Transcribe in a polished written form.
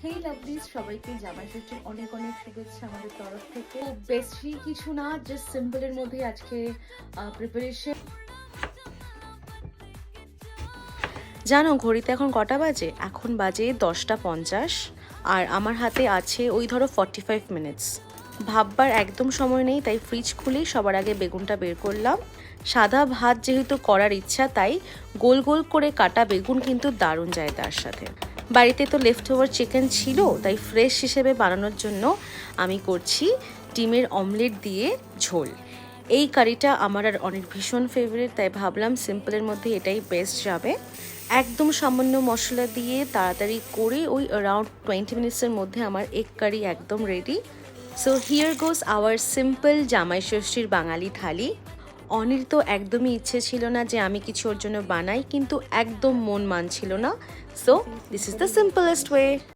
হেই লাভলিজ, সবাইকে জামাই ষষ্ঠীর অনেক অনেক শুভেচ্ছা আমাদের তরফ থেকে। বেশি কিছু না, জাস্ট সিম্পলের মধ্যে আজকে প্রিপারেশন। জানো ঘড়িতে এখন কটা বাজে? এখন বাজে 10:50 আর আমার হাতে আছে ওই ধরো 45 মিনিটস। ভাববার একদম সময় নেই, তাই ফ্রিজ খুলেই সবার আগে বেগুনটা বের করলাম। সাদা ভাত যেহেতু করার ইচ্ছা, তাই গোল গোল করে কাটা বেগুন কিন্তু দারুণ যায় তার সাথে। বাড়িতে তো লেফট ওভার চিকেন ছিল, তাই ফ্রেশ হিসেবে বানানোর জন্য আমি করছি ডিমের অমলেট দিয়ে ঝোল। এই কারিটা আমার আর অনেক ভীষণ ফেভারিট, তাই ভাবলাম সিম্পলের মধ্যে এটাই বেস্ট যাবে। একদম সামান্য মশলা দিয়ে তাড়াতাড়ি করে ওই অ্যারাউন্ড 20 মিনিটসের মধ্যে আমার এগ কারি একদম ready. So here goes our simple জামাই ষষ্ঠীর বাঙালি থালি। অনির তো একদমই ইচ্ছে ছিল না যে আমি কিছু ওর জন্য বানাই, কিন্তু একদম মন মানছিল না। So this is the simplest way.